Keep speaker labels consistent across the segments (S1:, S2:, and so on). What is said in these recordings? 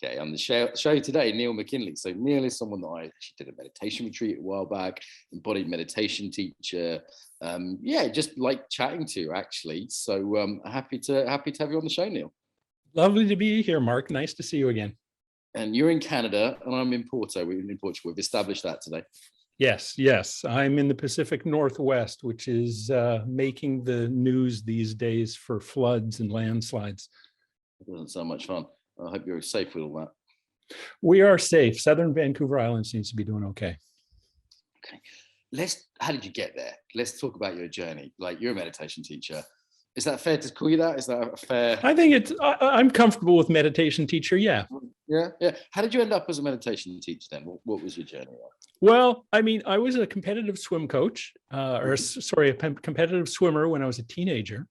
S1: Okay, on the show today, Neil McKinlay. So Neil is someone that I actually did a meditation retreat a while back, embodied meditation teacher. Yeah, just like chatting to actually. So happy to have you on the show, Neil.
S2: Lovely to be here, Mark. Nice to see you again.
S1: And you're in Canada, and I'm in Porto. We're in Portugal. We've established that today.
S2: Yes. I'm in the Pacific Northwest, which is making the news these days for floods and landslides.
S1: It doesn't sound much fun. I hope you're safe with all that.
S2: We are safe. Southern Vancouver Island seems to be doing okay.
S1: Okay. How did you get there? Let's talk about your journey. Like, you're a meditation teacher. Is that fair to call you that? Is that a fair?
S2: I think I'm comfortable with meditation teacher. Yeah.
S1: Yeah. How did you end up as a meditation teacher then? What was your journey like?
S2: Well, I mean, I was a competitive swim coach, a competitive swimmer when I was a teenager.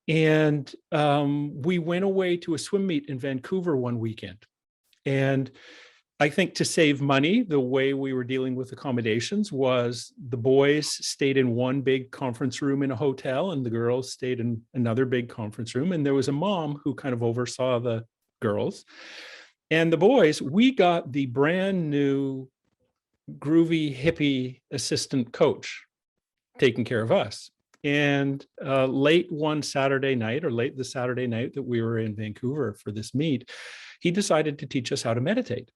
S2: And we went away to a swim meet in Vancouver one weekend. And I think to save money, the way we were dealing with accommodations was the boys stayed in one big conference room in a hotel and the girls stayed in another big conference room. And there was a mom who kind of oversaw the girls. And the boys, we got the brand new groovy hippie assistant coach taking care of us. And late the Saturday night that we were in Vancouver for this meet, he decided to teach us how to meditate.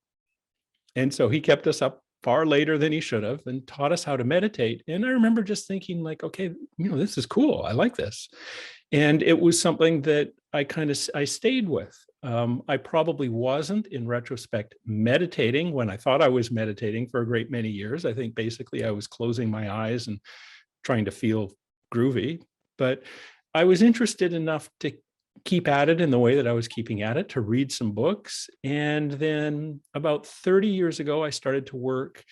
S2: And so he kept us up far later than he should have and taught us how to meditate. And I remember just thinking like, okay, this is cool. I like this. And it was something that I stayed with. I probably wasn't, in retrospect, meditating when I thought I was meditating for a great many years. I think basically I was closing my eyes and trying to feel groovy, but I was interested enough to keep at it in the way that I was keeping at it, to read some books. And then about 30 years ago, I started to work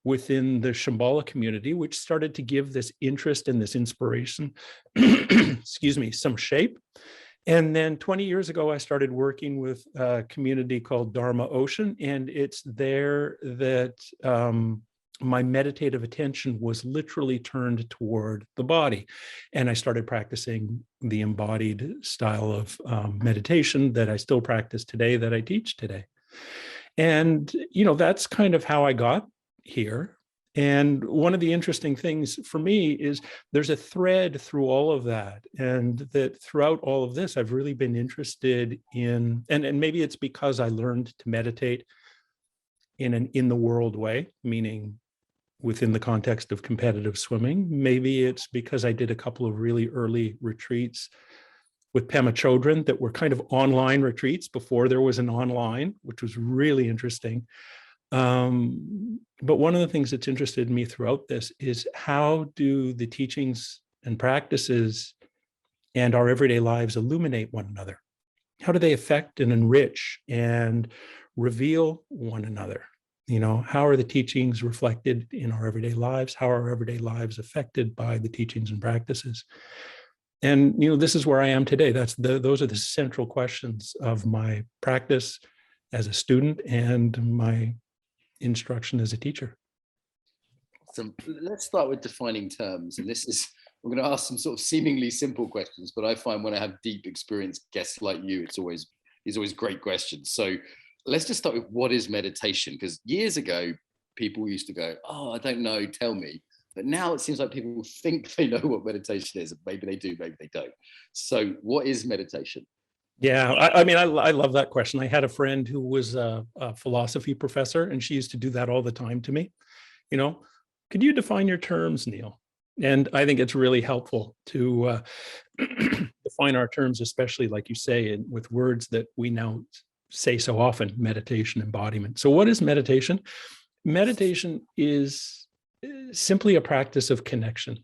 S2: within the Shambhala community, which started to give this interest and this inspiration, some shape. And then 20 years ago, I started working with a community called Dharma Ocean, and it's there that my meditative attention was literally turned toward the body. And I started practicing the embodied style of meditation that I still practice today, that I teach today. And, that's kind of how I got here. And one of the interesting things for me is there's a thread through all of that. And that throughout all of this, I've really been interested in, and maybe it's because I learned to meditate in an in the world way, meaning within the context of competitive swimming. Maybe it's because I did a couple of really early retreats with Pema Chrodron that were kind of online retreats before there was an online, which was really interesting. But one of the things that's interested me throughout this is how do the teachings and practices and our everyday lives illuminate one another? How do they affect and enrich and reveal one another? How are the teachings reflected in our everyday lives? How are our everyday lives affected by the teachings and practices? And, this is where I am today. Those are the central questions of my practice as a student and my instruction as a teacher.
S1: So let's start with defining terms. And we're going to ask some sort of seemingly simple questions, but I find when I have deep experienced guests like you, these always great questions. So let's just start with what is meditation? Because years ago, people used to go, oh, I don't know, tell me. But now it seems like people think they know what meditation is. Maybe they do, maybe they don't. So what is meditation?
S2: Yeah, I love that question. I had a friend who was a philosophy professor, and she used to do that all the time to me. Could you define your terms, Neil? And I think it's really helpful to define our terms, especially like you say, with words that we now say so often: meditation, embodiment. So what is meditation? Meditation is simply a practice of connection.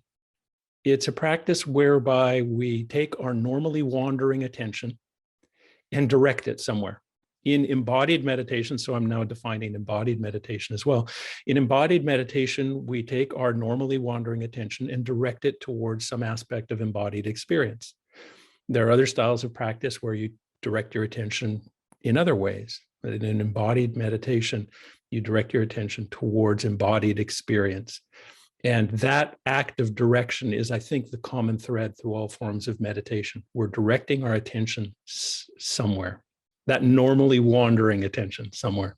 S2: It's a practice whereby we take our normally wandering attention and direct it somewhere. In embodied meditation, so I'm now defining embodied meditation as well. In embodied meditation, we take our normally wandering attention and direct it towards some aspect of embodied experience. There are other styles of practice where you direct your attention in other ways. But in an embodied meditation, you direct your attention towards embodied experience. And that act of direction is, I think, the common thread through all forms of meditation. We're directing our attention somewhere. that normally wandering attention somewhere.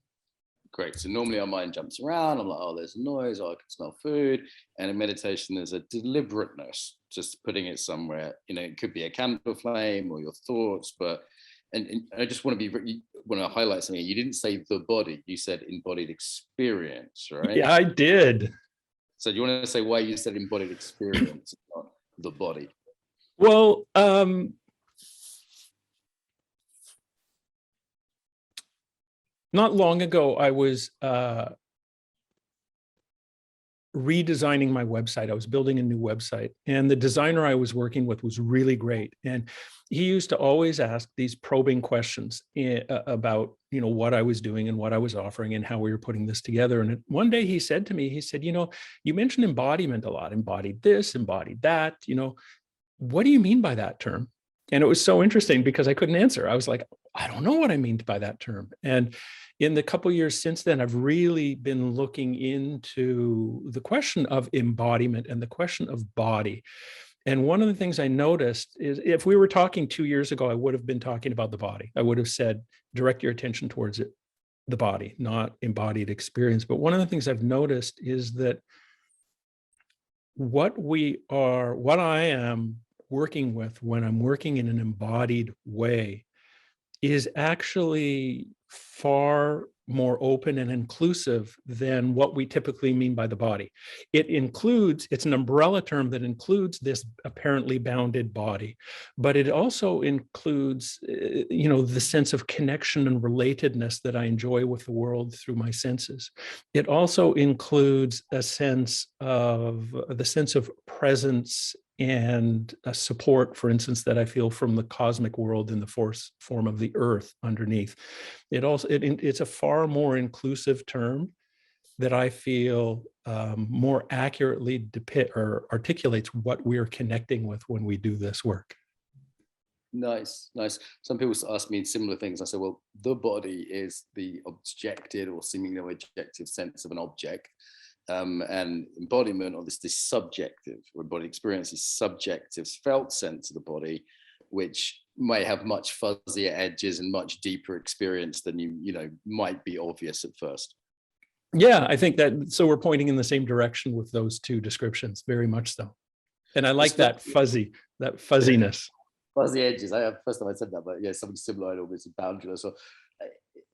S1: Great. So normally our mind jumps around. I'm like, oh, there's a noise, oh, I can smell food. And in meditation, there's a deliberateness, just putting it somewhere. It could be a candle flame or your thoughts, but and I just want to highlight something. You didn't say the body, you said embodied experience, right?
S2: Yeah, I did.
S1: So do you want to say why you said embodied experience, not the body?
S2: Well, not long ago, I was redesigning my website. I was building a new website, and the designer I was working with was really great. And he used to always ask these probing questions about, what I was doing and what I was offering and how we were putting this together. And one day he said to me, he said, you mentioned embodiment a lot, embodied this, embodied that, what do you mean by that term? And it was so interesting because I couldn't answer. I was like, I don't know what I mean by that term. And in the couple of years since then, I've really been looking into the question of embodiment and the question of body. And one of the things I noticed is, if we were talking 2 years ago, I would have been talking about the body. I would have said, direct your attention towards it, the body, not embodied experience. But one of the things I've noticed is that what I am working with when I'm working in an embodied way is actually far more open and inclusive than what we typically mean by the body. It's an umbrella term that includes this apparently bounded body, but it also includes, the sense of connection and relatedness that I enjoy with the world through my senses. It also includes the sense of presence and a support, for instance, that I feel from the cosmic world in the form of the earth underneath. It's a far more inclusive term that I feel more accurately depict or articulates what we're connecting with when we do this work.
S1: Nice. Some people ask me similar things. I say, well, the body is the objected or seemingly objective sense of an object. And embodiment, or this subjective, or embodied experience, is subjective, felt sense of the body, which may have much fuzzier edges and much deeper experience than you might be obvious at first.
S2: Yeah, I think that, so we're pointing in the same direction with those two descriptions, very much so. And I like that fuzziness.
S1: Fuzzy edges. First time I said that, but yeah, something similar, almost boundary. So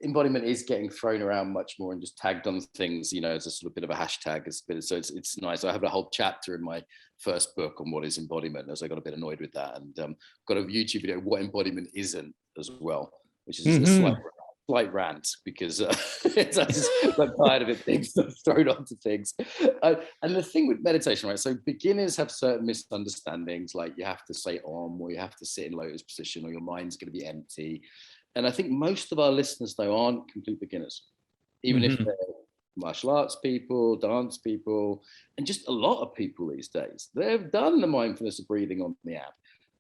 S1: embodiment is getting thrown around much more and just tagged on things, as a sort of bit of a hashtag. So it's nice. I have a whole chapter in my first book on what is embodiment, as I got a bit annoyed with that, and got a YouTube video what embodiment isn't as well, which is a slight rant, because I just got tired of it being thrown onto things. And the thing with meditation, right? So beginners have certain misunderstandings, like you have to say Om, or you have to sit in lotus position, or your mind's going to be empty. And I think most of our listeners, though, aren't complete beginners, even if they're martial arts people, dance people, and just a lot of people these days. They've done the mindfulness of breathing on the app.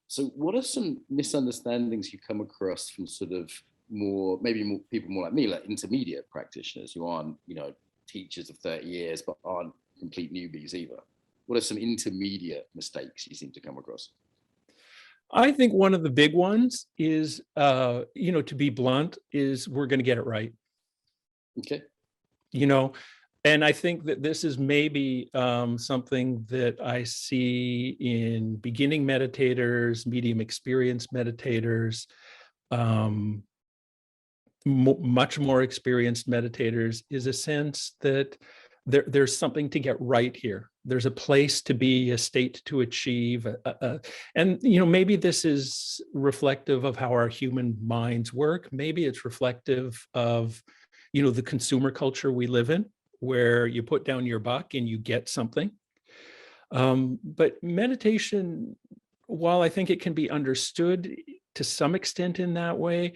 S1: So what are some misunderstandings you come across from sort of maybe more people more like me, like intermediate practitioners who aren't, teachers of 30 years, but aren't complete newbies either? What are some intermediate mistakes you seem to come across?
S2: I think one of the big ones is, to be blunt, is we're going to get it right.
S1: Okay.
S2: And I think that this is maybe something that I see in beginning meditators, medium experienced meditators, much more experienced meditators, is a sense that there's something to get right here. There's a place to be, a state to achieve. And, maybe this is reflective of how our human minds work. Maybe it's reflective of, the consumer culture we live in, where you put down your buck and you get something. But meditation, while I think it can be understood to some extent in that way,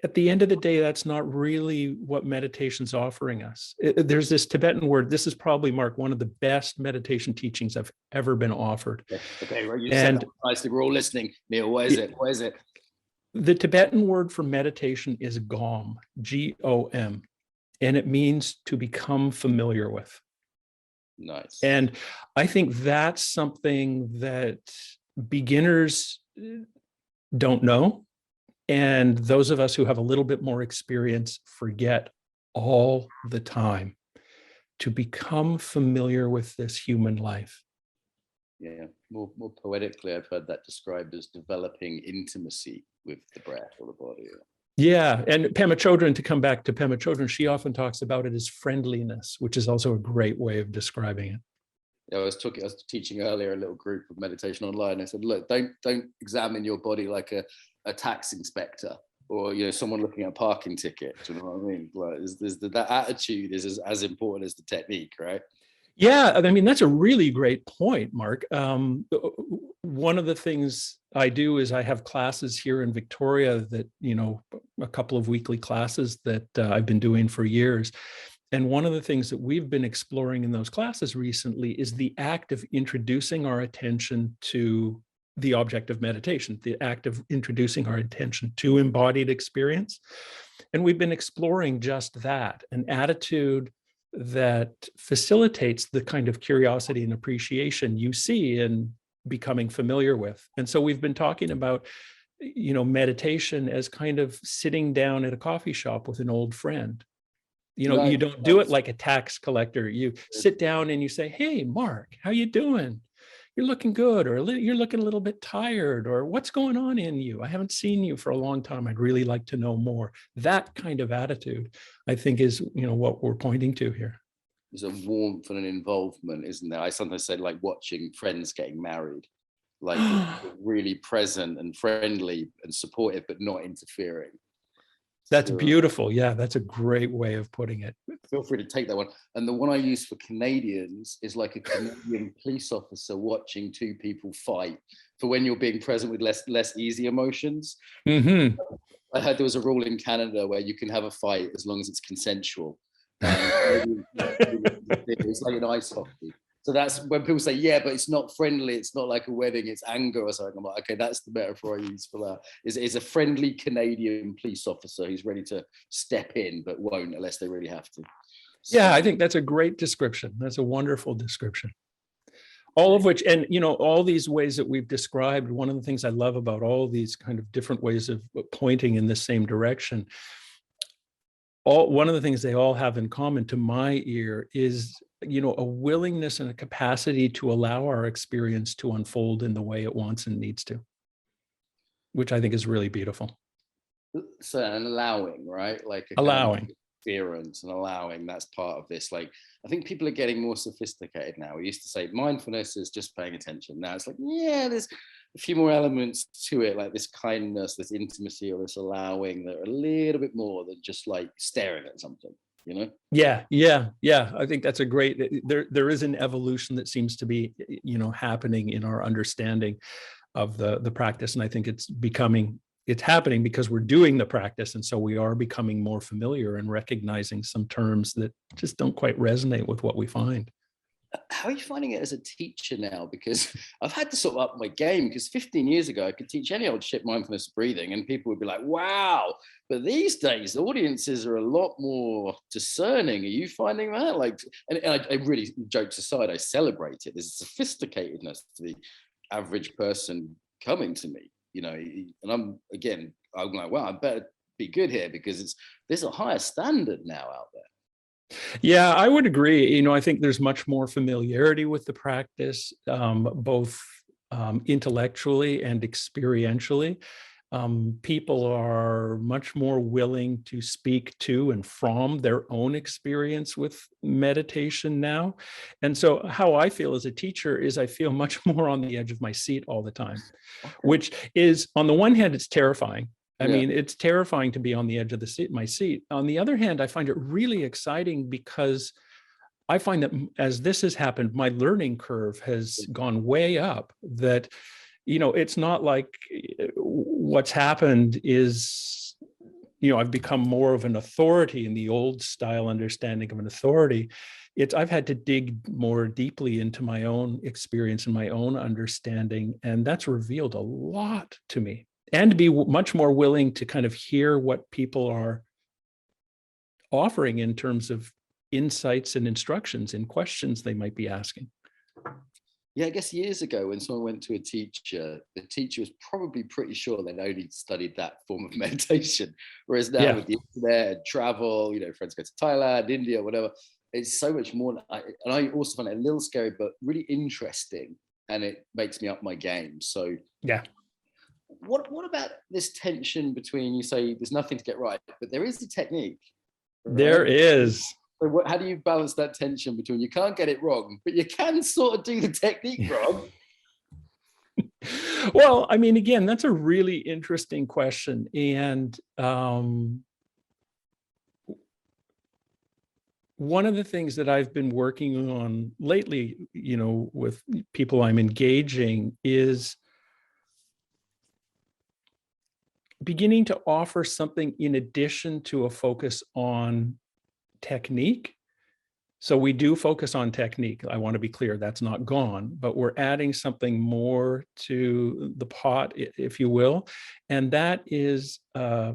S2: at the end of the day, that's not really what meditation's offering us. There's this Tibetan word. This is probably, Mark, one of the best meditation teachings I've ever been offered.
S1: Okay, right. You said that nicely. We're all listening. Neil, what is it? What is it?
S2: The Tibetan word for meditation is Gom, G-O-M, and it means to become familiar with.
S1: Nice.
S2: And I think that's something that beginners don't know. And those of us who have a little bit more experience forget all the time to become familiar with this human life.
S1: Yeah, more poetically, I've heard that described as developing intimacy with the breath or the body.
S2: Yeah, and Pema Chrodron, to come back to Pema Chrodron, she often talks about it as friendliness, which is also a great way of describing it.
S1: I was teaching earlier a little group of meditation online. I said, look, don't examine your body like a tax inspector or someone looking at a parking ticket. Do you know what I mean? Like, that attitude is as important as the technique, right?
S2: Yeah, I mean, that's a really great point, Mark. One of the things I do is I have classes here in Victoria that, a couple of weekly classes that I've been doing for years. And one of the things that we've been exploring in those classes recently is the act of introducing our attention to the object of meditation, the act of introducing our attention to embodied experience. And we've been exploring just that, an attitude that facilitates the kind of curiosity and appreciation you see in becoming familiar with. And so we've been talking about, meditation as kind of sitting down at a coffee shop with an old friend. You don't do it like a tax collector. You sit down and you say, hey, Mark, how you doing? You're looking good, or you're looking a little bit tired, or what's going on in you? I haven't seen you for a long time. I'd really like to know more. That kind of attitude, I think, is what we're pointing to here.
S1: There's a warmth and an involvement, isn't there? I sometimes say, like watching friends getting married, like really present and friendly and supportive, but not interfering.
S2: That's beautiful. Yeah, that's a great way of putting it.
S1: Feel free to take that one. And the one I use for Canadians is like a Canadian police officer watching two people fight, for when you're being present with less easy emotions.
S2: Mm-hmm.
S1: I heard there was a rule in Canada where you can have a fight as long as it's consensual. It's like an ice hockey. So that's when people say, yeah, but it's not friendly. It's not like a wedding. It's anger or something. I'm like, okay, that's the metaphor I use for that. Is a friendly Canadian police officer who's ready to step in, but won't unless they really have to.
S2: So, yeah, I think that's a great description. That's a wonderful description. All of which, and all these ways that we've described, one of the things I love about all these kind of different ways of pointing in the same direction, one of the things they all have in common to my ear is a willingness and a capacity to allow our experience to unfold in the way it wants and needs to, which I think is really beautiful.
S1: So, an allowing, right? Like
S2: allowing
S1: experience and allowing, that's part of this. Like, I think people are getting more sophisticated now. We used to say mindfulness is just paying attention. Now it's like, yeah, there's a few more elements to it, like this kindness, this intimacy, or this allowing, that are a little bit more than just like staring at something. Yeah.
S2: I think that's a great, there is an evolution that seems to be happening in our understanding of the practice, and I think it's happening because we're doing the practice, and so we are becoming more familiar and recognizing some terms that just don't quite resonate with what we find.
S1: How are you finding it as a teacher now? Because I've had to sort of up my game, because 15 years ago, I could teach any old shit, mindfulness breathing, and people would be like, wow. But these days, the audiences are a lot more discerning. Are you finding that? Like, and I really, jokes aside, I celebrate it. There's a sophisticatedness to the average person coming to me, and I'm like, wow, I better be good here, because there's a higher standard now out there.
S2: Yeah, I would agree. I think there's much more familiarity with the practice, both intellectually and experientially. People are much more willing to speak to and from their own experience with meditation now. And so how I feel as a teacher is I feel much more on the edge of my seat all the time, which is, on the one hand, it's terrifying. I mean, it's terrifying to be on the edge of my seat. On the other hand, I find it really exciting, because I find that as this has happened, my learning curve has gone way up. That, it's not like what's happened is, I've become more of an authority in the old style understanding of an authority. I've had to dig more deeply into my own experience and my own understanding, and that's revealed a lot to me. And to be much more willing to kind of hear what people are offering in terms of insights and instructions and questions they might be asking.
S1: Yeah, I guess years ago when someone went to a teacher, the teacher was probably pretty sure they'd only studied that form of meditation. Whereas now
S2: Yeah.
S1: with the internet and travel, friends go to Thailand, India, whatever, it's so much more. And I also find it a little scary, but really interesting. And it makes me up my game. So
S2: Yeah.
S1: what about this tension between, you say there's nothing to get right, but there is a technique,
S2: There
S1: right?
S2: is.
S1: So how do you balance that tension between you can't get it wrong, but you can sort of do the technique wrong?
S2: Well, I mean, again, that's a really interesting question. And one of the things that I've been working on lately, with people I'm engaging, is beginning to offer something in addition to a focus on technique. So we do focus on technique. I want to be clear, that's not gone, but we're adding something more to the pot, if you will. And that is a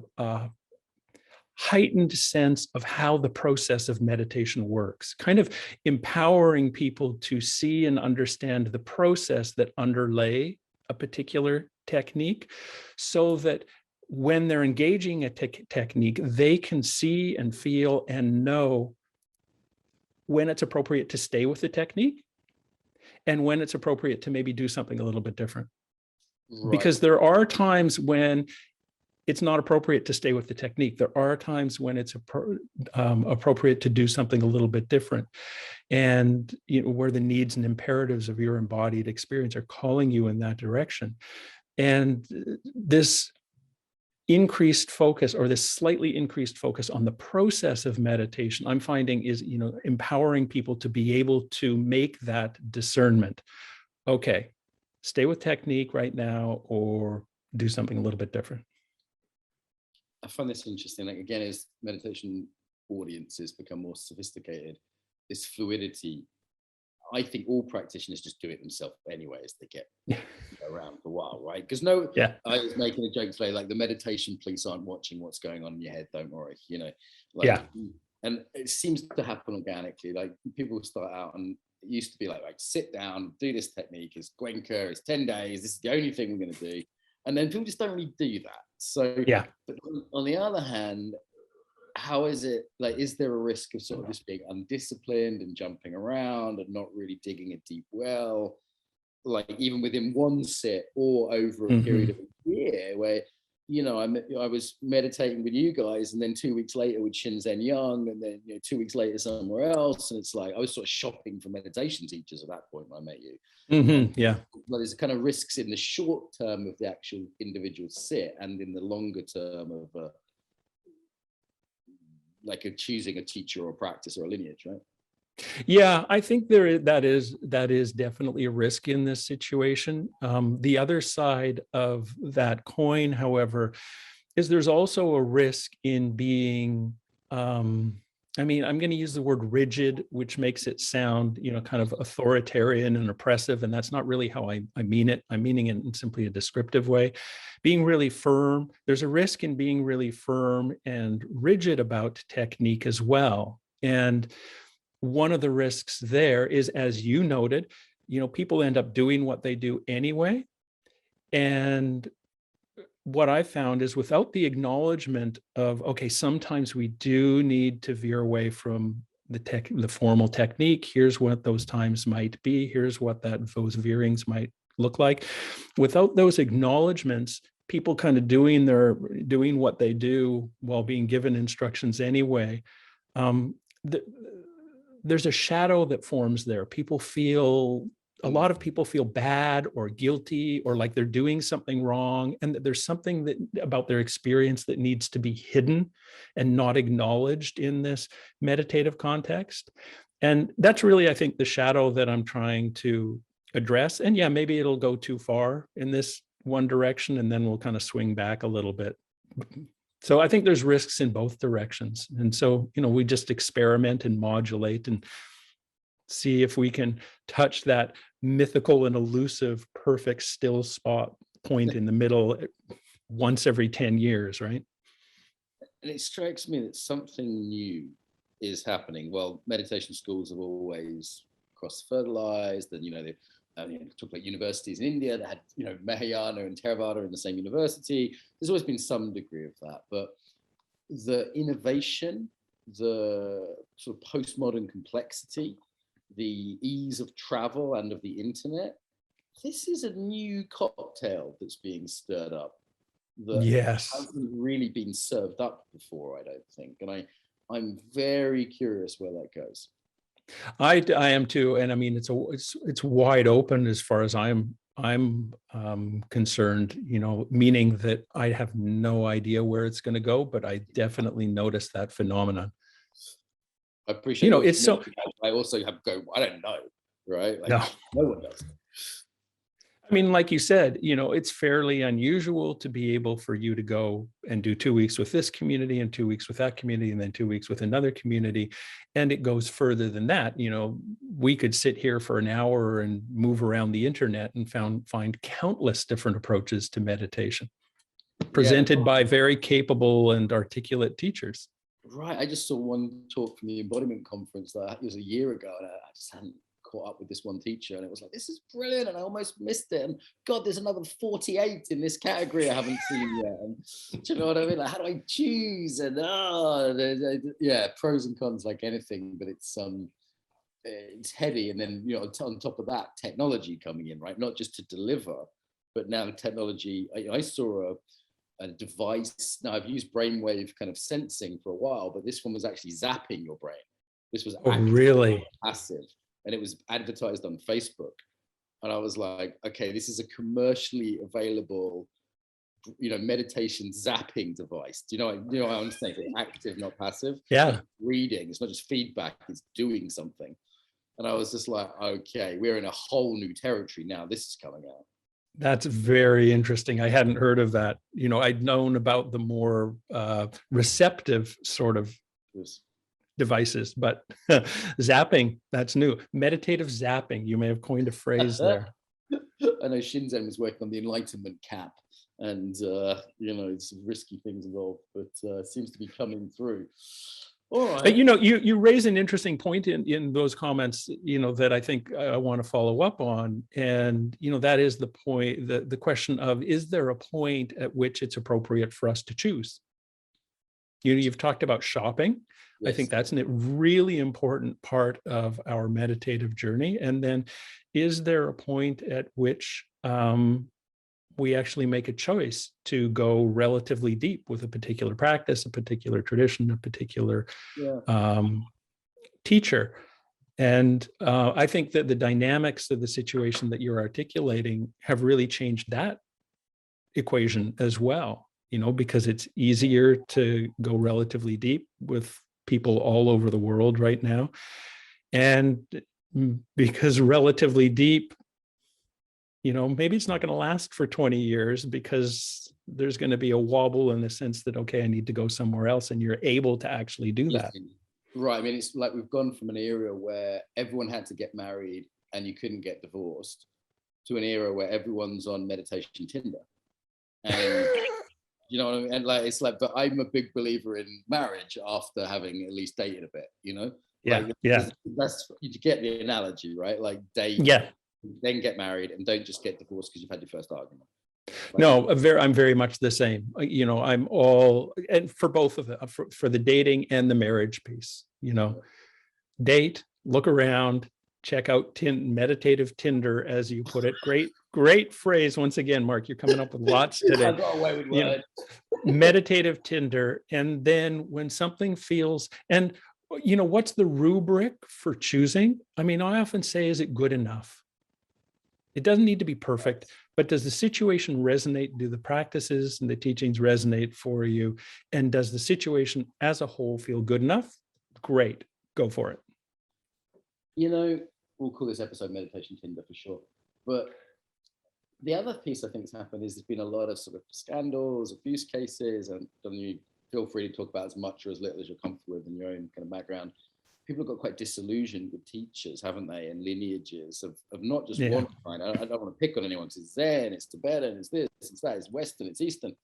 S2: heightened sense of how the process of meditation works, kind of empowering people to see and understand the process that underlay a particular technique, so that when they're engaging a technique, they can see and feel and know when it's appropriate to stay with the technique and when it's appropriate to maybe do something a little bit different.
S1: Right.
S2: Because there are times when it's not appropriate to stay with the technique. There are times when it's appropriate to do something a little bit different. And where the needs and imperatives of your embodied experience are calling you in that direction. And this increased focus, or this slightly increased focus on the process of meditation, I'm finding is, empowering people to be able to make that discernment. Okay, stay with technique right now, or do something a little bit different.
S1: I find this interesting. Like, again, as meditation audiences become more sophisticated, this fluidity, I think all practitioners just do it themselves anyway as they get around for a while, right? Because I was making a joke today, like the meditation police aren't watching what's going on in your head, don't worry, and it seems to happen organically. Like, people start out, and it used to be like sit down, do this technique, it's Gwenka, it's 10 days, this is the only thing we're going to do. And then people just don't really do that. So, but on the other hand, how is it, like, is there a risk of sort of just being undisciplined and jumping around and not really digging a deep well, like even within one sit or over a period of a year where, I was meditating with you guys, and then 2 weeks later with Shinzen Young, and then 2 weeks later somewhere else, and it's like I was sort of shopping for meditation teachers at that point when I met you. But there's kind of risks in the short term of the actual individual sit, and in the longer term of choosing a teacher or a practice or a lineage, right?
S2: Yeah, I think that is definitely a risk in this situation. The other side of that coin, however, is there's also a risk in being, I'm going to use the word rigid, which makes it sound, kind of authoritarian and oppressive, and that's not really how I mean it. I'm meaning it in simply a descriptive way. Being really firm, there's a risk in being really firm and rigid about technique as well. And one of the risks there is, as you noted, people end up doing what they do anyway. And what I found is, without the acknowledgement of, okay, sometimes we do need to veer away from the formal technique. Here's what those times might be. Here's what those veerings might look like. Without those acknowledgements, people kind of doing what they do while being given instructions anyway. There's a shadow that forms there. A lot of people feel bad or guilty, or like they're doing something wrong, and that there's something about their experience that needs to be hidden and not acknowledged in this meditative context. And that's really, I think, the shadow that I'm trying to address. And yeah, maybe it'll go too far in this one direction, and then we'll kind of swing back a little bit. So I think there's risks in both directions. And so, we just experiment and modulate and see if we can touch that mythical and elusive perfect still spot point in the middle once every 10 years, right?
S1: And it strikes me that something new is happening. Well, meditation schools have always cross-fertilized, and talk about universities in India that had, Mahayana and Theravada in the same university. There's always been some degree of that, but the innovation, the sort of postmodern complexity, the ease of travel and of the internet, this is a new cocktail that's being stirred up that hasn't really been served up before, I don't think. And I'm very curious where that goes.
S2: I am too, and I mean it's wide open as far as I'm concerned. Meaning that I have no idea where it's going to go, but I definitely noticed that phenomenon.
S1: I appreciate. It's so. I also have I don't know, right? Like, no one does.
S2: I mean, like you said, it's fairly unusual to be able for you to go and do 2 weeks with this community and 2 weeks with that community and then 2 weeks with another community. And it goes further than that. We could sit here for an hour and move around the internet and find countless different approaches to meditation presented by very capable and articulate teachers.
S1: Right. I just saw one talk from the Embodiment conference that was a year ago, and I just hadn't caught up with this one teacher, and it was like, this is brilliant, and I almost missed it, and God, there's another 48 in this category I haven't seen yet, and do you know what I mean? Like, how do I choose? And pros and cons like anything, but it's heady. And then on top of that, technology coming in, right? Not just to deliver, but now technology. I saw a device. Now, I've used brainwave kind of sensing for a while, but this one was actually zapping your brain. This was
S2: really
S1: passive. And it was advertised on Facebook. And I was like, okay, this is a commercially available, meditation zapping device. Do you know what I'm saying? It's active, not passive.
S2: Yeah.
S1: Reading. It's not just feedback, it's doing something. And I was just like, okay, we're in a whole new territory now. This is coming out.
S2: That's very interesting. I hadn't heard of that. I'd known about the more receptive sort of devices, but zapping, that's new. Meditative zapping, you may have coined a phrase there.
S1: I know Shinzen was working on the enlightenment cap, and some risky things involved, but seems to be coming through. All right.
S2: But you raise an interesting point in those comments, that I think I want to follow up on, and that is the point, the question of, is there a point at which it's appropriate for us to choose? You've talked about shopping. Yes. I think that's a really important part of our meditative journey. And then, is there a point at which we actually make a choice to go relatively deep with a particular practice, a particular tradition, a particular teacher? And I think that the dynamics of the situation that you're articulating have really changed that equation as well. Because it's easier to go relatively deep with people all over the world right now. And because relatively deep, maybe it's not going to last for 20 years because there's going to be a wobble in the sense that, okay, I need to go somewhere else, and you're able to actually do that.
S1: Right. I mean, it's like we've gone from an era where everyone had to get married and you couldn't get divorced to an era where everyone's on meditation Tinder. And you know what I mean? And it's like, but I'm a big believer in marriage after having at least dated a bit, That's, you get the analogy, right? Like date, then get married, and don't just get divorced because you've had your first argument.
S2: No, I'm very much the same. I'm all, and for both of them, for the dating and the marriage piece, date, look around, check out meditative Tinder, as you put it. Great phrase. Once again, Mark, you're coming up with lots today.
S1: I got away with words.
S2: Meditative Tinder. And then when something feels, and what's the rubric for choosing? I mean, I often say, is it good enough? It doesn't need to be perfect, but does the situation resonate? Do the practices and the teachings resonate for you? And does the situation as a whole feel good enough? Great, go for it.
S1: We'll call this episode Meditation Tinder for sure. But the other piece I think has happened is there's been a lot of sort of scandals, abuse cases, and you feel free to talk about as much or as little as you're comfortable with in your own kind of background. People have got quite disillusioned with teachers, haven't they, and lineages of not just one kind. I don't want to pick on anyone, because it's Zen, it's Tibetan, it's this, it's that, it's Western, it's Eastern.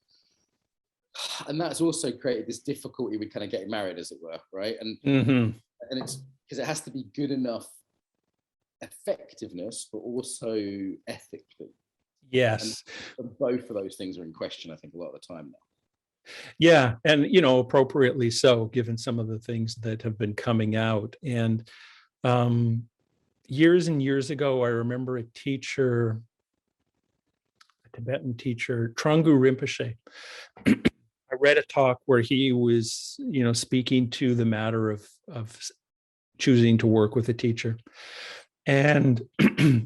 S1: And that's also created this difficulty with kind of getting married, as it were, right? And and it's because it has to be good enough effectiveness, but also ethically.
S2: Yes.
S1: And both of those things are in question, I think, a lot of the time now.
S2: Yeah. And, appropriately so, given some of the things that have been coming out. And years and years ago, I remember a teacher, a Tibetan teacher, Trangu Rinpoche. I read a talk where he was, speaking to the matter of choosing to work with a teacher. And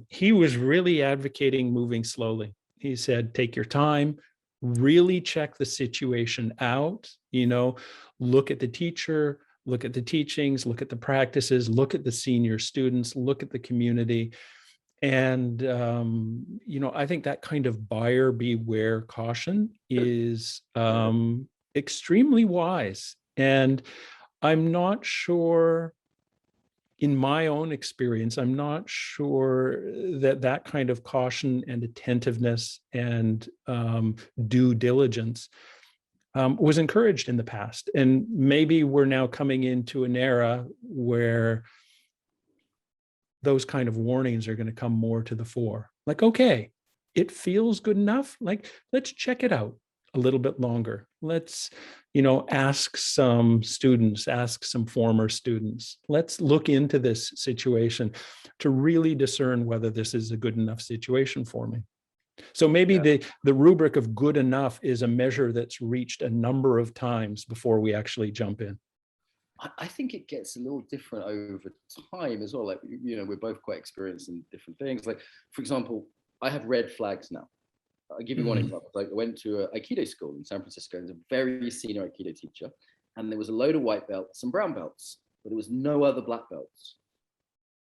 S2: he was really advocating moving slowly. He said, take your time, really check the situation out, look at the teacher, look at the teachings, look at the practices, look at the senior students, look at the community. And, I think that kind of buyer beware caution is extremely wise. And I'm not sure, in my own experience, I'm not sure that kind of caution and attentiveness and due diligence was encouraged in the past. And maybe we're now coming into an era where those kind of warnings are going to come more to the fore. Like, okay, it feels good enough. Like, let's check it out a little bit longer. Let's, ask some students, ask some former students. Let's look into this situation to really discern whether this is a good enough situation for me. So maybe the rubric of good enough is a measure that's reached a number of times before we actually jump in.
S1: I think it gets a little different over time as well. Like, we're both quite experienced in different things. Like, for example, I have red flags now. I'll give you one example. Like, I went to an Aikido school in San Francisco, and a very senior Aikido teacher, and there was a load of white belts and brown belts, but there was no other black belts.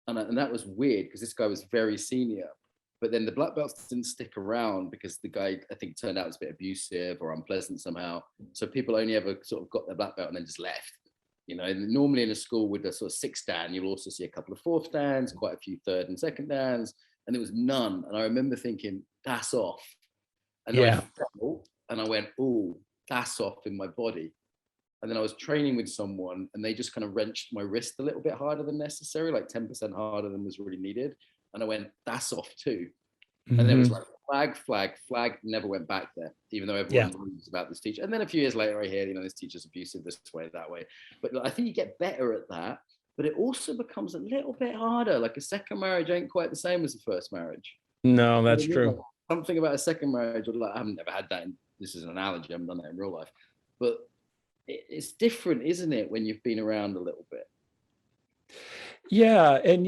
S1: And that was weird because this guy was very senior. But then the black belts didn't stick around because the guy, I think, turned out was a bit abusive or unpleasant somehow. So people only ever sort of got their black belt and then just left. Normally in a school with a sort of 6th dan, you'll also see a couple of 4th dans, quite a few 3rd and 2nd dans, and there was none. And I remember thinking, that's off. And then I felt, and I went, oh, that's off in my body. And then I was training with someone, and they just kind of wrenched my wrist a little bit harder than necessary, like 10% harder than was really needed. And I went, that's off too. And then it was like flag, never went back there, even though everyone knows about this teacher. And then a few years later, I hear, this teacher's abusive this way, that way. But I think you get better at that, but it also becomes a little bit harder. Like, a second marriage ain't quite the same as a first marriage.
S2: No, that's true.
S1: Like, something about a second marriage, or like, I haven't never had that. This is an analogy. I haven't done that in real life, but it's different, isn't it, when you've been around a little bit?
S2: Yeah. And,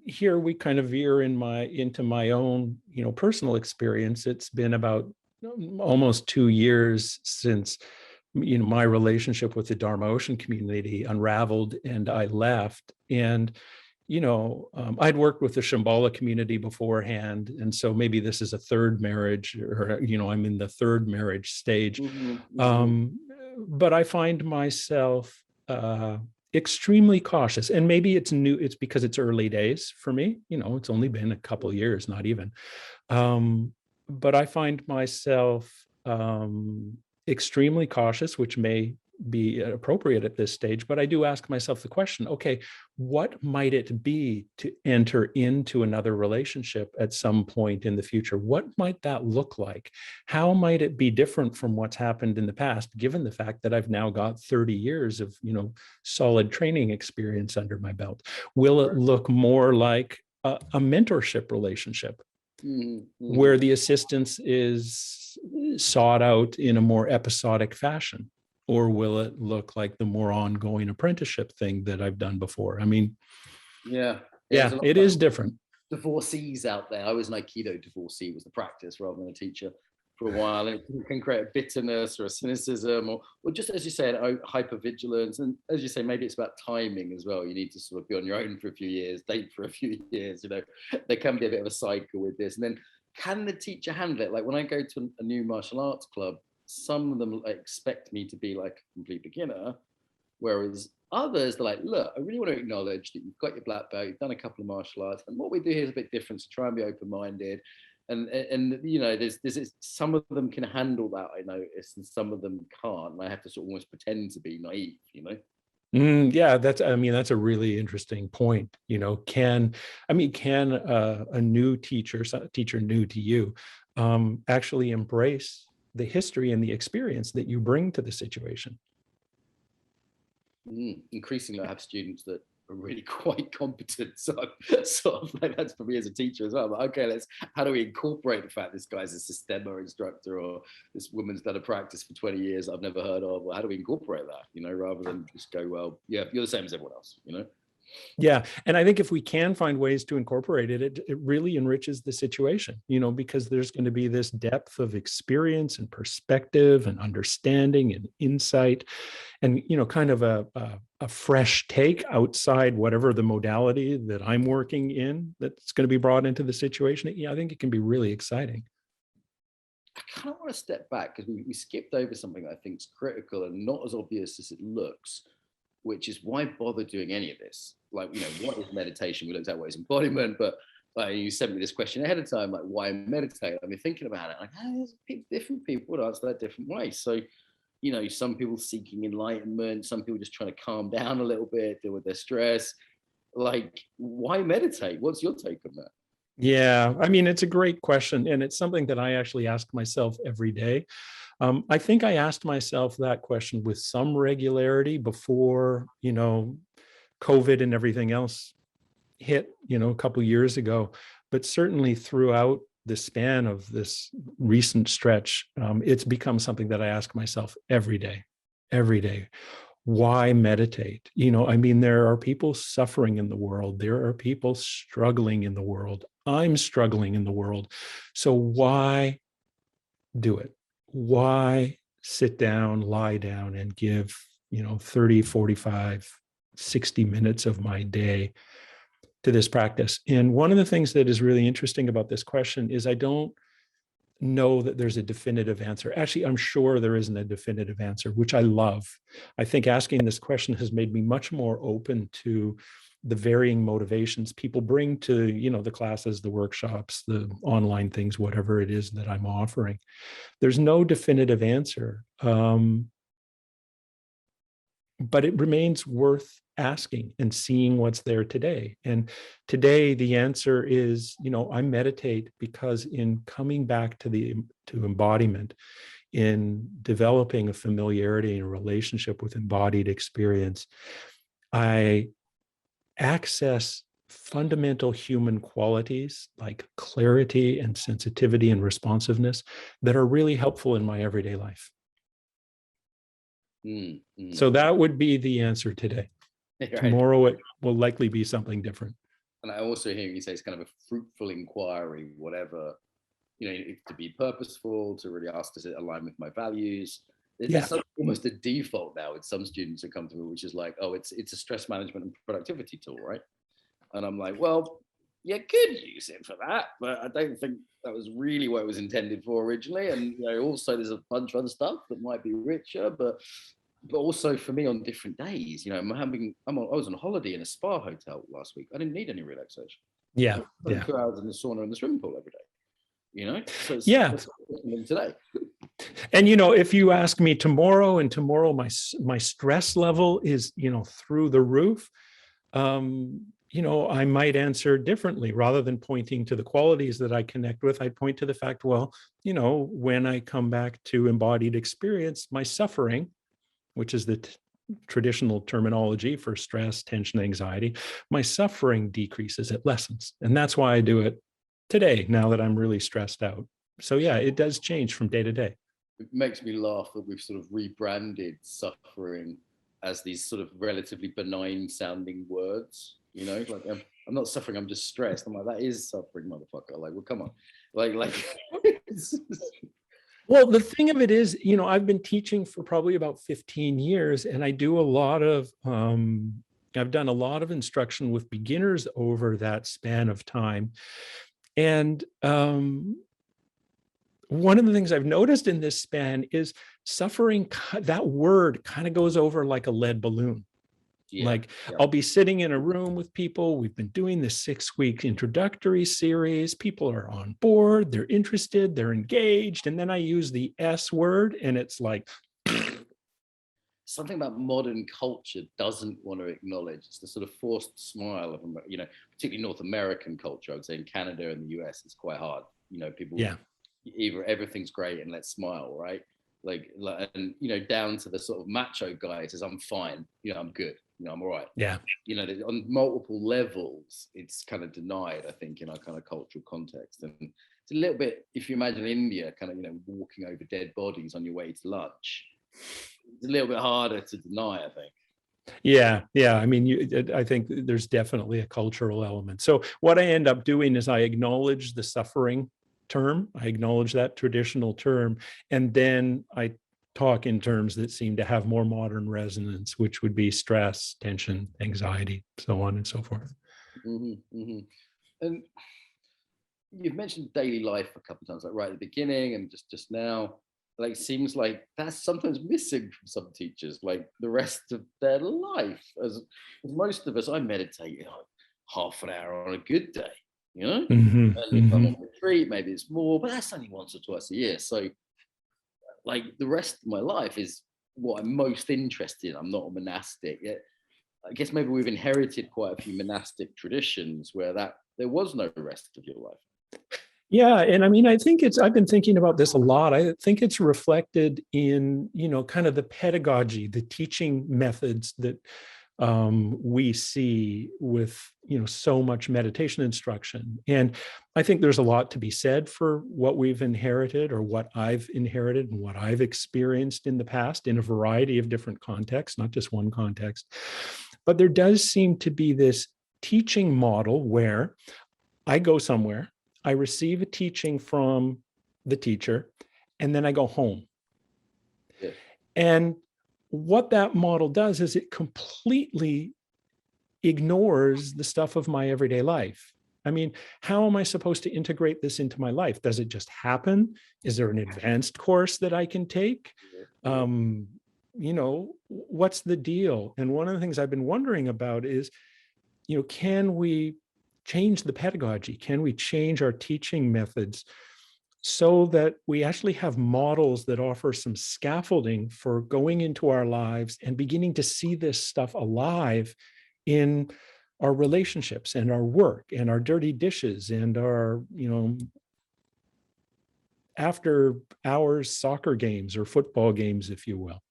S2: here we kind of veer into my own, personal experience. It's been about almost 2 years since, my relationship with the Dharma Ocean community unraveled and I left. And, I'd worked with the Shambhala community beforehand. And so maybe this is a third marriage, or, I'm in the third marriage stage. But I find myself extremely cautious, and maybe it's because it's early days for me. It's only been a couple of years, not even. But I find myself extremely cautious, which may be appropriate at this stage. But I do ask myself the question, okay, what might it be to enter into another relationship at some point in the future? What might that look like? How might it be different from what's happened in the past, given the fact that I've now got 30 years of, solid training experience under my belt? Will it look more like a mentorship relationship, where the assistance is sought out in a more episodic fashion? Or will it look like the more ongoing apprenticeship thing that I've done before? I mean, it is different.
S1: Divorcees out there. I was an Aikido divorcee, was the practice rather than a teacher for a while. And it can create a bitterness or a cynicism, or just, as you said, hypervigilance. And as you say, maybe it's about timing as well. You need to sort of be on your own for a few years, date for a few years. There can be a bit of a cycle with this. And then, can the teacher handle it? Like, when I go to a new martial arts club, some of them expect me to be like a complete beginner, whereas others, they're like, look, I really want to acknowledge that you've got your black belt, you've done a couple of martial arts, and what we do here is a bit different, so try and be open-minded. And there's some of them can handle that, I notice, and some of them can't, and I have to sort of almost pretend to be naive.
S2: Yeah, that's a really interesting point. Can a new teacher, teacher new to you, actually embrace the history and the experience that you bring to the situation?
S1: Increasingly, I have students that are really quite competent. So I'm sort of like, that's for me as a teacher as well. But okay, how do we incorporate the fact this guy's a Systema instructor, or this woman's done a practice for 20 years I've never heard of? Well, how do we incorporate that, rather than just go, well, yeah, you're the same as everyone else.
S2: Yeah. And I think if we can find ways to incorporate it, it really enriches the situation, because there's going to be this depth of experience and perspective and understanding and insight and, kind of a fresh take outside whatever the modality that I'm working in that's going to be brought into the situation. Yeah, I think it can be really exciting.
S1: I kind of want to step back because we skipped over something that I think is critical and not as obvious as it looks, which is why bother doing any of this? Like, what is meditation? We looked at what is embodiment, but you sent me this question ahead of time, like, why meditate? I've been thinking about it. Like, there's different people would answer that different way. So, some people seeking enlightenment, some people just trying to calm down a little bit, deal with their stress. Like, why meditate? What's your take on that?
S2: Yeah, it's a great question. And it's something that I actually ask myself every day. I think I asked myself that question with some regularity before, COVID and everything else hit, a couple of years ago. But certainly throughout the span of this recent stretch, it's become something that I ask myself every day. Why meditate? There are people suffering in the world. There are people struggling in the world. I'm struggling in the world. So why do it? Why sit down, lie down, and give, 30, 45, 60 minutes of my day to this practice? And one of the things that is really interesting about this question is I don't know that there's a definitive answer. Actually, I'm sure there isn't a definitive answer, which I love. I think asking this question has made me much more open to the varying motivations people bring to, the classes, the workshops, the online things, whatever it is that I'm offering. There's no definitive answer, but it remains worth asking and seeing what's there today. And today the answer is, I meditate because in coming back to embodiment, in developing a familiarity and a relationship with embodied experience, I access fundamental human qualities like clarity and sensitivity and responsiveness that are really helpful in my everyday life. So that would be the answer today. Right. Tomorrow it will likely be something different.
S1: And I also hear you say it's kind of a fruitful inquiry, whatever, to be purposeful, to really ask, does it align with my values? There's almost a default now with some students that come to me, which is like, oh, it's a stress management and productivity tool, right? And I'm like, well, you could use it for that, but I don't think that was really what it was intended for originally. And also there's a bunch of other stuff that might be richer, but also for me on different days, I was on holiday in a spa hotel last week. I didn't need any relaxation.
S2: Yeah.
S1: 2 hours in the sauna and the swimming pool every day. So
S2: it's
S1: today.
S2: And if you ask me tomorrow, my stress level is through the roof, I might answer differently. Rather than pointing to the qualities that I connect with, I'd point to the fact, well, when I come back to embodied experience, my suffering, which is the traditional terminology for stress, tension, anxiety, my suffering decreases, it lessens. And that's why I do it today, now that I'm really stressed out. So yeah, it does change from day to day.
S1: It makes me laugh that we've sort of rebranded suffering as these sort of relatively benign sounding words, like I'm not suffering, I'm just stressed. I'm like, that is suffering, motherfucker. Like, well, come on. Like
S2: Well, the thing of it is, I've been teaching for probably about 15 years, and I do a lot of, I've done a lot of instruction with beginners over that span of time. And one of the things I've noticed in this span is suffering, that word kind of goes over like a lead balloon. I'll be sitting in a room with people. We've been doing this 6-week introductory series. People are on board, they're interested, they're engaged. And then I use the S word and it's like,
S1: something about modern culture doesn't want to acknowledge. It's the sort of forced smile of, you know, particularly North American culture. I would say in Canada and the US, it's quite hard. You know, people, either everything's great and let's smile, right? Like, and, you know, down to the sort of macho guy says, I'm fine, you know, I'm good, you know, I'm all right.
S2: Yeah.
S1: You know, on multiple levels, it's kind of denied, I think, in our kind of cultural context. And it's a little bit, if you imagine India kind of, you know, walking over dead bodies on your way to lunch, it's a little bit harder to deny, I think.
S2: Yeah. I mean, I think there's definitely a cultural element. So what I end up doing is I acknowledge the suffering term. I acknowledge that traditional term, and then I talk in terms that seem to have more modern resonance, which would be stress, tension, anxiety, so on and so forth.
S1: Mm-hmm, mm-hmm. And you've mentioned daily life a couple of times, like right at the beginning and just now. Like, seems like that's sometimes missing from some teachers, like the rest of their life. As most of us, I meditate, you know, half an hour on a good day, you know, and if I'm on retreat, maybe it's more, but that's only once or twice a year. So, like, the rest of my life is what I'm most interested in. I'm not a monastic yet. I guess maybe we've inherited quite a few monastic traditions where there was no rest of your life.
S2: Yeah. And I mean, I think I've been thinking about this a lot. I think it's reflected in, you know, kind of the pedagogy, the teaching methods that we see with, you know, so much meditation instruction. And I think there's a lot to be said for what we've inherited, or what I've inherited and what I've experienced in the past in a variety of different contexts, not just one context. But there does seem to be this teaching model where I go somewhere, I receive a teaching from the teacher, and then I go home.
S1: Yeah.
S2: And what that model does is it completely ignores the stuff of my everyday life. I mean, how am I supposed to integrate this into my life? Does it just happen? Is there an advanced course that I can take? You know, what's the deal? And one of the things I've been wondering about is, you know, can we change the pedagogy? Can we change our teaching methods so that we actually have models that offer some scaffolding for going into our lives and beginning to see this stuff alive in our relationships and our work and our dirty dishes and our, you know, after hours soccer games or football games, if you will.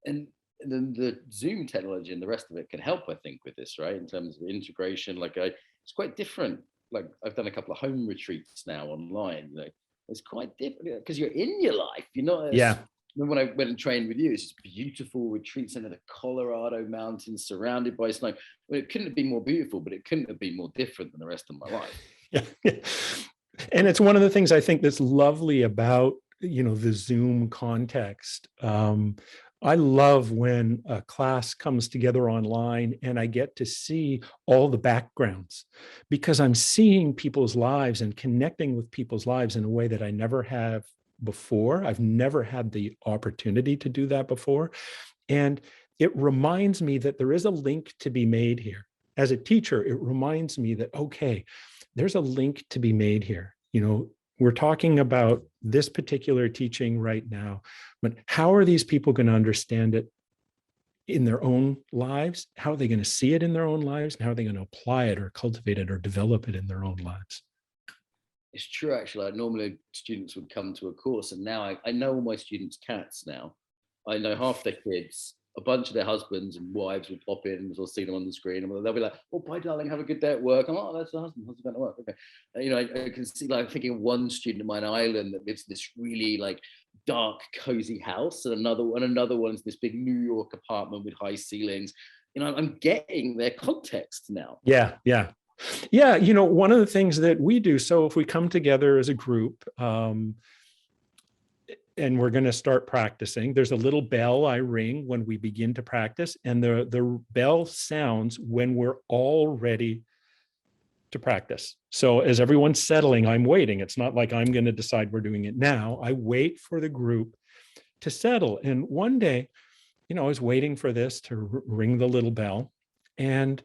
S1: And then the Zoom technology and the rest of it can help, I think, with this, right? In terms of integration, like it's quite different. Like, I've done a couple of home retreats now online. Like, it's quite different because you're in your life. You're not. When I went and trained with you, it's just beautiful retreats into the Colorado mountains, surrounded by snow. Well, it couldn't have been more beautiful, but it couldn't have been more different than the rest of my life.
S2: Yeah. And it's one of the things I think that's lovely about, you know, the Zoom context. I love when a class comes together online and I get to see all the backgrounds, because I'm seeing people's lives and connecting with people's lives in a way that I never have before. I've never had the opportunity to do that before. And it reminds me that there is a link to be made here. As a teacher, it reminds me that, okay, there's a link to be made here. You know, we're talking about this particular teaching right now, but how are these people going to understand it in their own lives? How are they going to see it in their own lives? And how are they going to apply it or cultivate it or develop it in their own lives?
S1: It's true, actually. Like, normally students would come to a course, and now I know all my students' cats now. I know half their kids. A bunch of their husbands and wives will pop in, and I'll see them on the screen, and they'll be like, "Oh, bye, darling, have a good day at work." I'm like, "Oh, that's the husband. How's it going to work?" Okay, you know, I can see, like, thinking of one student of mine, Ireland, that lives in this really like dark, cozy house, and another one's this big New York apartment with high ceilings. You know, I'm getting their context now.
S2: Yeah. You know, one of the things that we do, so if we come together as a group, and we're going to start practicing, there's a little bell I ring when we begin to practice, and the bell sounds when we're all ready to practice. So as everyone's settling, I'm waiting. It's not like I'm going to decide we're doing it now. I wait for the group to settle. And one day, you know, I was waiting for this to ring the little bell, and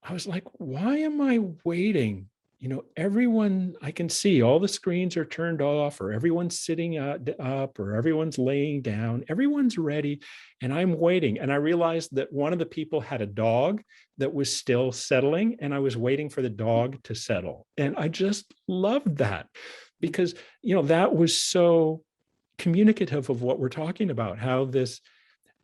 S2: I was like, why am I waiting everyone, I can see all the screens are turned off, or everyone's sitting up, or everyone's laying down, everyone's ready, and I'm waiting. And I realized that one of the people had a dog that was still settling, and I was waiting for the dog to settle. And I just loved that, because, that was so communicative of what we're talking about, how this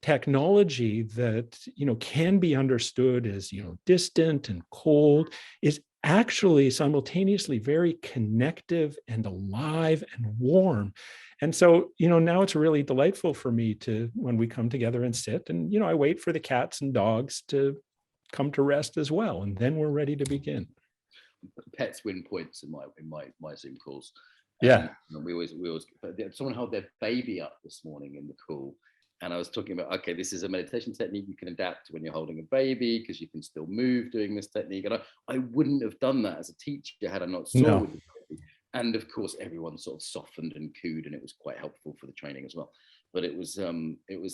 S2: technology that can be understood as distant and cold is actually simultaneously very connective and alive and warm. And so now it's really delightful for me to, when we come together and sit, and I wait for the cats and dogs to come to rest as well, and then we're ready to begin.
S1: Pets win points in my Zoom calls.
S2: Yeah.
S1: And we always someone held their baby up this morning in the call. And I was talking about, okay, this is a meditation technique you can adapt to when you're holding a baby, because you can still move doing this technique. And I wouldn't have done that as a teacher had I not saw with the baby. And of course, everyone sort of softened and cooed, and it was quite helpful for the training as well. But it was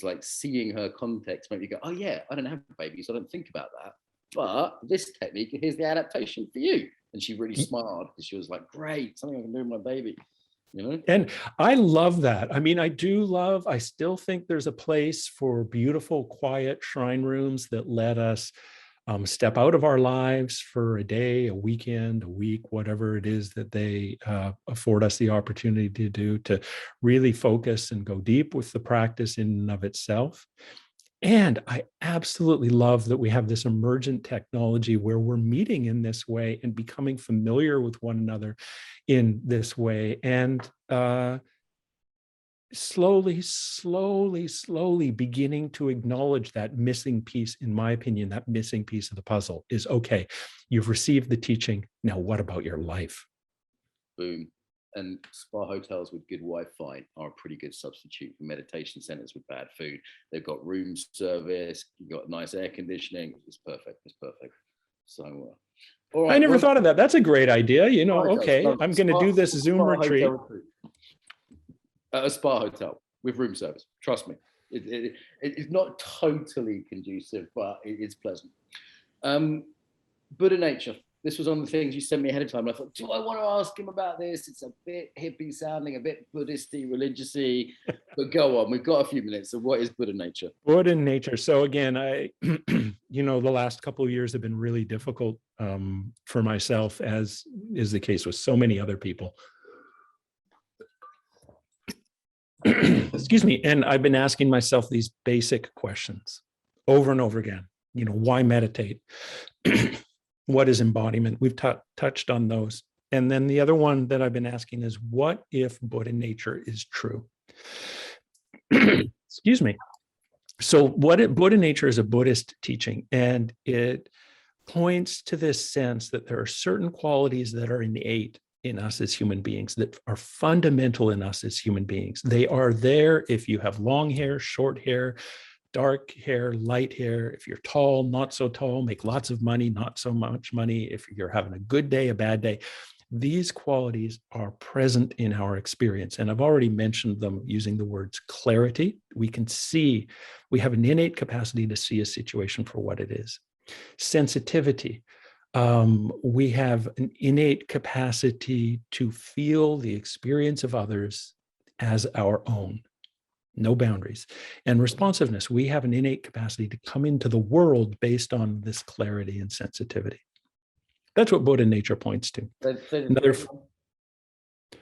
S1: like seeing her context make you go, oh yeah, I don't have a baby, so I don't think about that. But this technique, here's the adaptation for you. And she really smiled, because she was like, great, something I can do with my baby.
S2: And I love that. I mean, I still think there's a place for beautiful, quiet shrine rooms that let us step out of our lives for a day, a weekend, a week, whatever it is that they afford us the opportunity to do, to really focus and go deep with the practice in and of itself. And I absolutely love that we have this emergent technology where we're meeting in this way and becoming familiar with one another in this way. And slowly beginning to acknowledge that missing piece, in my opinion, that missing piece of the puzzle is, okay, you've received the teaching. Now, what about your life?
S1: Boom. And spa hotels with good Wi-Fi are a pretty good substitute for meditation centers with bad food. They've got room service, you've got nice air conditioning. It's perfect. So,
S2: all right, I never thought of that. That's a great idea. Okay, I'm going to do this Zoom retreat.
S1: At a spa hotel with room service. Trust me, it's not totally conducive, but it is pleasant. Buddha nature. This was on the things you sent me ahead of time. And I thought, do I want to ask him about this? It's a bit hippie sounding, a bit Buddhisty, religious-y, but go on. We've got a few minutes. So what is Buddha nature?
S2: Buddha nature. So again, the last couple of years have been really difficult for myself, as is the case with so many other people. Excuse me. And I've been asking myself these basic questions over and over again. Why meditate? What is embodiment? We've touched on those. And then the other one that I've been asking is, what if Buddha nature is true? Excuse me. So Buddha nature is a Buddhist teaching, and it points to this sense that there are certain qualities that are innate in us as human beings, that are fundamental in us as human beings. They are there if you have long hair, short hair, dark hair, light hair, if you're tall, not so tall, make lots of money, not so much money, if you're having a good day, a bad day. These qualities are present in our experience. And I've already mentioned them using the words clarity. We have an innate capacity to see a situation for what it is. Sensitivity. We have an innate capacity to feel the experience of others as our own. No boundaries. And responsiveness, we have an innate capacity to come into the world based on this clarity and sensitivity. That's what Buddha nature points to.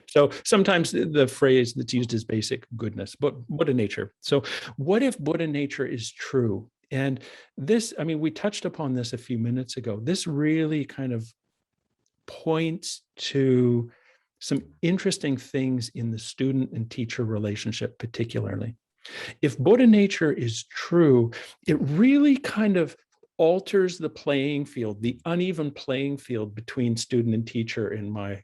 S2: So sometimes the phrase that's used is basic goodness, but Buddha nature. So what if Buddha nature is true? And this, we touched upon this a few minutes ago. This really kind of points to some interesting things in the student and teacher relationship, particularly. If Buddha nature is true, it really kind of alters the playing field, the uneven playing field between student and teacher, in my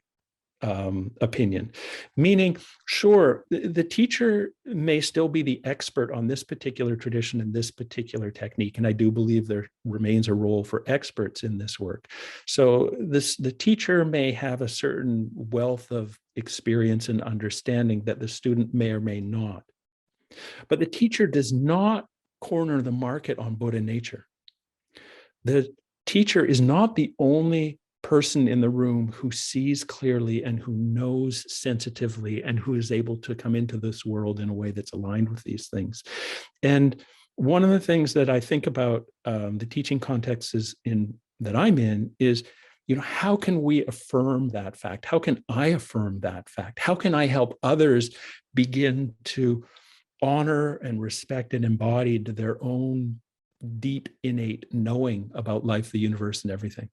S2: opinion. Meaning, sure, the teacher may still be the expert on this particular tradition and this particular technique, and I do believe there remains a role for experts in this work. So the teacher may have a certain wealth of experience and understanding that the student may or may not. But the teacher does not corner the market on Buddha nature. The teacher is not the only person in the room who sees clearly and who knows sensitively and who is able to come into this world in a way that's aligned with these things. And one of the things that I think about the teaching context that I'm in is, how can we affirm that fact? How can I affirm that fact? How can I help others begin to honor and respect and embody their own deep, innate knowing about life, the universe, and everything?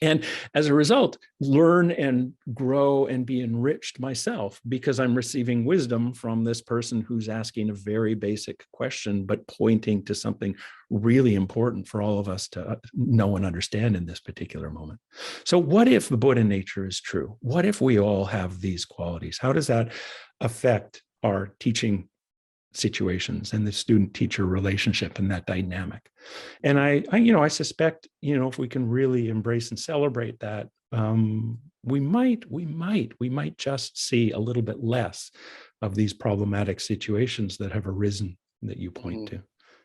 S2: And as a result, learn and grow and be enriched myself, because I'm receiving wisdom from this person who's asking a very basic question, but pointing to something really important for all of us to know and understand in this particular moment. So what if the Buddha nature is true? What if we all have these qualities? How does that affect our teaching situations and the student-teacher relationship and that dynamic? And I suspect, if we can really embrace and celebrate that, we might just see a little bit less of these problematic situations that have arisen that you point to.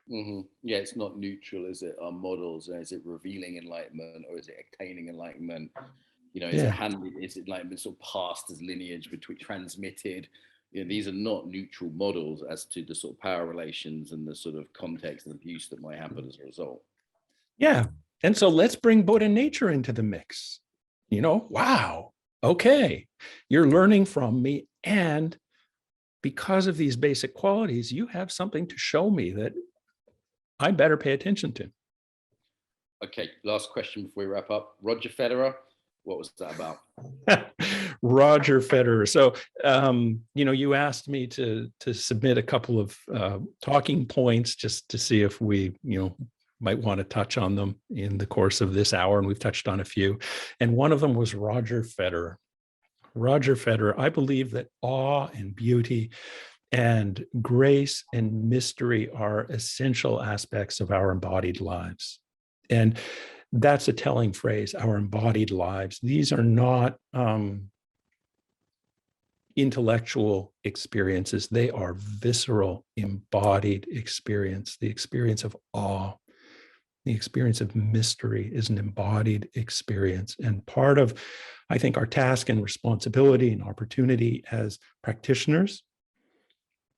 S1: Mm-hmm. Yeah, it's not neutral, is it? Our models, is it revealing enlightenment or is it attaining enlightenment? Is it handed? Is it enlightenment sort of passed as lineage, between transmitted? These are not neutral models as to the sort of power relations and the sort of context and abuse that might happen as a result.
S2: Yeah. And so let's bring Buddha nature into the mix. Wow. Okay. You're learning from me. And because of these basic qualities, you have something to show me that I better pay attention to.
S1: Okay. Last question before we wrap up. Roger Federer. What was that about?
S2: Roger Federer. So, you asked me to submit a couple of talking points just to see if we, might want to touch on them in the course of this hour. And we've touched on a few. And one of them was Roger Federer. Roger Federer. I believe that awe and beauty and grace and mystery are essential aspects of our embodied lives. And that's a telling phrase, our embodied lives. These are not intellectual experiences. They are visceral, embodied experience. The experience of awe, the experience of mystery is an embodied experience. And part of, I think, our task and responsibility and opportunity as practitioners,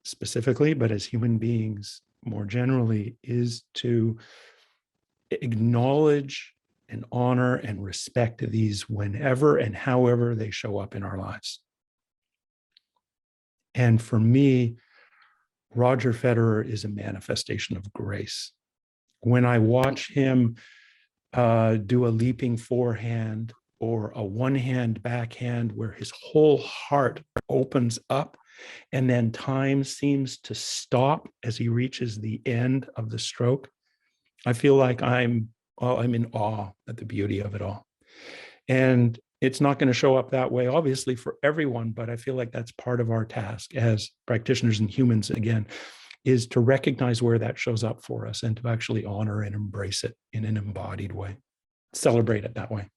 S2: specifically, but as human beings more generally, is to acknowledge and honor and respect these whenever and however they show up in our lives. And for me, Roger Federer is a manifestation of grace. When I watch him do a leaping forehand or a one-hand backhand where his whole heart opens up and then time seems to stop as he reaches the end of the stroke, I feel like I'm in awe at the beauty of it all. And it's not going to show up that way, obviously, for everyone, but I feel like that's part of our task as practitioners and humans, again, is to recognize where that shows up for us and to actually honor and embrace it in an embodied way, celebrate it that way.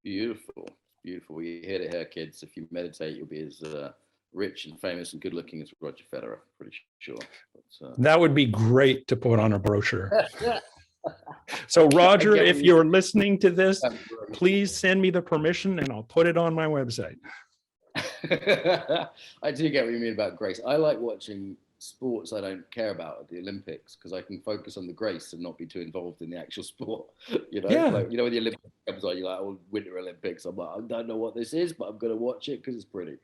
S1: Beautiful, beautiful. You heard it here, kids. If you meditate, you'll be as rich and famous and good looking as Roger Federer, pretty sure. But,
S2: that would be great to put on a brochure. So Roger, if you're listening to this, please send me the permission and I'll put it on my website.
S1: I do get what you mean about grace. I like watching sports I don't care about at the Olympics because I can focus on the grace and not be too involved in the actual sport.
S2: Yeah.
S1: Like, when the Olympics comes on, you're like, oh, Winter Olympics. I'm like, I don't know what this is, but I'm going to watch it because it's pretty.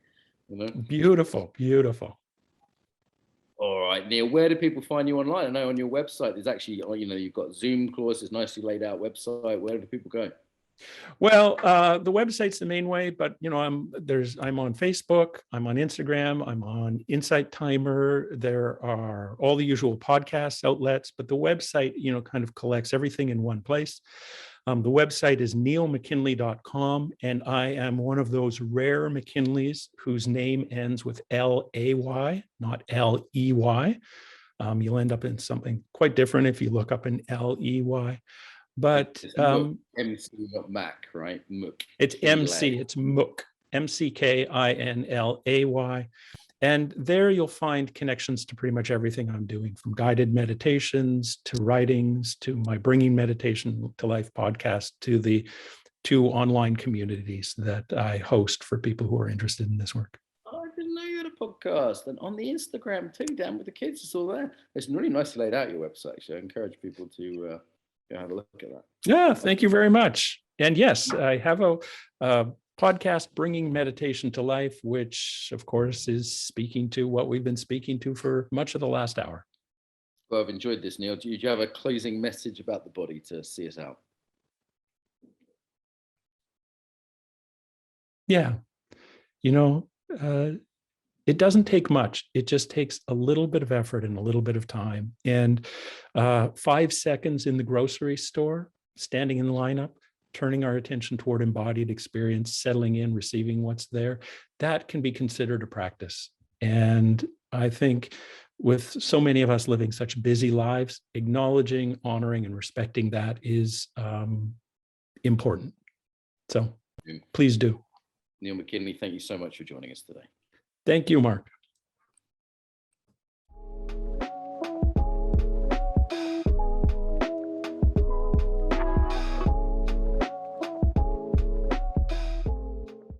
S2: Beautiful, beautiful.
S1: All right, Neil, where do people find you online? I know on your website, there's actually, you've got Zoom courses, nicely laid out website. Where do people go?
S2: Well, the website's the main way, but I'm on Facebook, I'm on Instagram, I'm on Insight Timer. There are all the usual podcast outlets, but the website, kind of collects everything in one place. The website is neilmckinlay.com, and I am one of those rare McKinleys whose name ends with L-A-Y, not L-E-Y. You'll end up in something quite different if you look up an L-E-Y. But
S1: MC, not Mac, right? Mook.
S2: It's MC, it's Mook, M-C-K-I-N-L-A-Y. And there you'll find connections to pretty much everything I'm doing, from guided meditations to writings to my Bringing Meditation to Life podcast to the 2 online communities that I host for people who are interested in this work.
S1: Oh, I didn't know you had a podcast, and on the Instagram too, down with the kids. It's all there. It's really nicely laid out, your website. So I encourage people to go have a look at that.
S2: Yeah, thank you very much. And yes, I have a podcast, Bringing Meditation to Life, which of course is speaking to what we've been speaking to for much of the last hour.
S1: Well, I've enjoyed this, Neil. Do you have a closing message about the body to see us out?
S2: Yeah, it doesn't take much. It just takes a little bit of effort and a little bit of time. And 5 seconds in the grocery store, standing in the lineup, turning our attention toward embodied experience, settling in, receiving what's there, that can be considered a practice. And I think with so many of us living such busy lives, acknowledging, honoring, and respecting that is important. So please do.
S1: Neil McKinlay, thank you so much for joining us today.
S2: Thank you, Mark.